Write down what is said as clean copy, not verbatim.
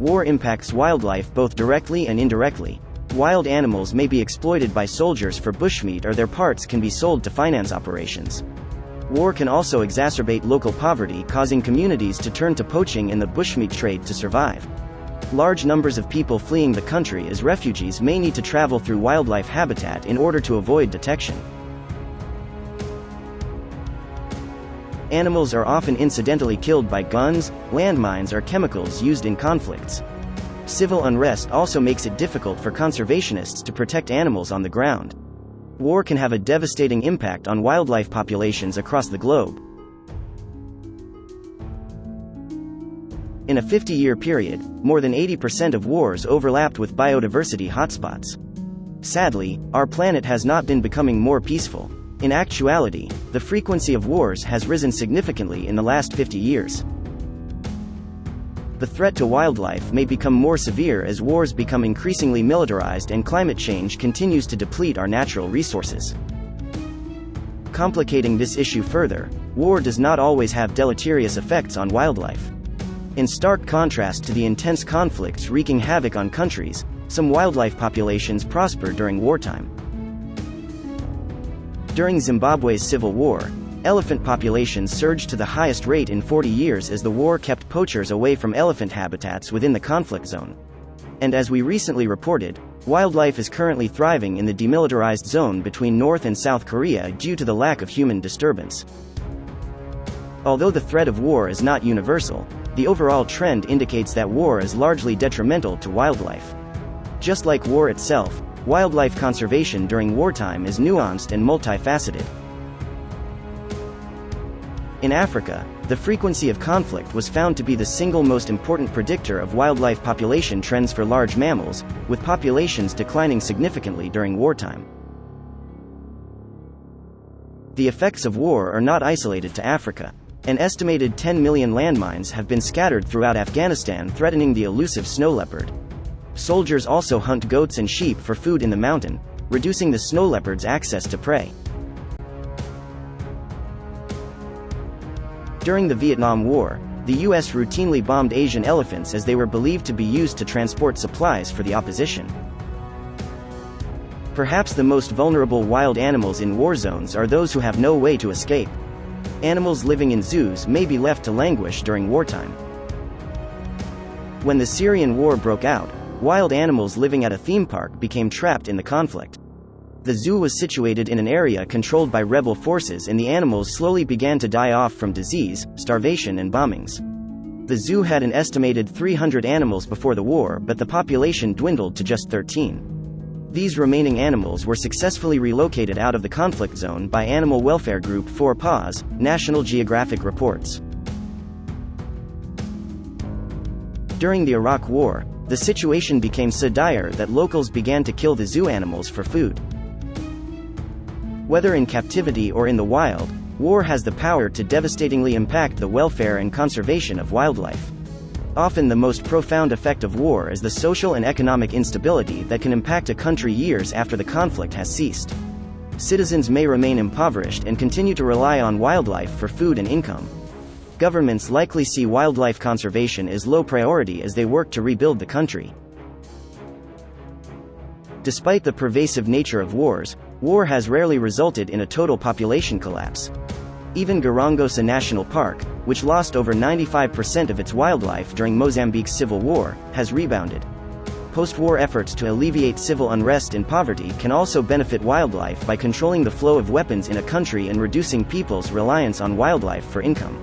War impacts wildlife both directly and indirectly. Wild animals may be exploited by soldiers for bushmeat, or their parts can be sold to finance operations. War can also exacerbate local poverty, causing communities to turn to poaching and the bushmeat trade to survive. Large numbers of people fleeing the country as refugees may need to travel through wildlife habitat in order to avoid detection. Animals are often incidentally killed by guns, landmines, or chemicals used in conflicts. Civil unrest also makes it difficult for conservationists to protect animals on the ground. War can have a devastating impact on wildlife populations across the globe. In a 50-year period, more than 80% of wars overlapped with biodiversity hotspots. Sadly, our planet has not been becoming more peaceful. In actuality, the frequency of wars has risen significantly in the last 50 years. The threat to wildlife may become more severe as wars become increasingly militarized and climate change continues to deplete our natural resources. Complicating this issue further, war does not always have deleterious effects on wildlife. In stark contrast to the intense conflicts wreaking havoc on countries, some wildlife populations prosper during wartime. During Zimbabwe's civil war, elephant populations surged to the highest rate in 40 years as the war kept poachers away from elephant habitats within the conflict zone. And as we recently reported, wildlife is currently thriving in the demilitarized zone between North and South Korea due to the lack of human disturbance. Although the threat of war is not universal, the overall trend indicates that war is largely detrimental to wildlife. Just like war itself, wildlife conservation during wartime is nuanced and multifaceted. In Africa, the frequency of conflict was found to be the single most important predictor of wildlife population trends for large mammals, with populations declining significantly during wartime. The effects of war are not isolated to Africa. An estimated 10 million landmines have been scattered throughout Afghanistan, threatening the elusive snow leopard. Soldiers also hunt goats and sheep for food in the mountain, reducing the snow leopard's access to prey. During the Vietnam War, the U.S. routinely bombed Asian elephants as they were believed to be used to transport supplies for the opposition. Perhaps the most vulnerable wild animals in war zones are those who have no way to escape. Animals living in zoos may be left to languish during wartime. When the Syrian war broke out, wild animals living at a theme park became trapped in the conflict. The zoo was situated in an area controlled by rebel forces, and the animals slowly began to die off from disease, starvation, and bombings. The zoo had an estimated 300 animals before the war, but the population dwindled to just 13. These remaining animals were successfully relocated out of the conflict zone by animal welfare group 4 Paws, National Geographic reports. During the Iraq War, the situation became so dire that locals began to kill the zoo animals for food. Whether in captivity or in the wild, war has the power to devastatingly impact the welfare and conservation of wildlife. Often the most profound effect of war is the social and economic instability that can impact a country years after the conflict has ceased. Citizens may remain impoverished and continue to rely on wildlife for food and income. Governments likely see wildlife conservation as low priority as they work to rebuild the country. Despite the pervasive nature of wars, war has rarely resulted in a total population collapse. Even Gorongosa National Park, which lost over 95% of its wildlife during Mozambique's civil war, has rebounded. Post-war efforts to alleviate civil unrest and poverty can also benefit wildlife by controlling the flow of weapons in a country and reducing people's reliance on wildlife for income.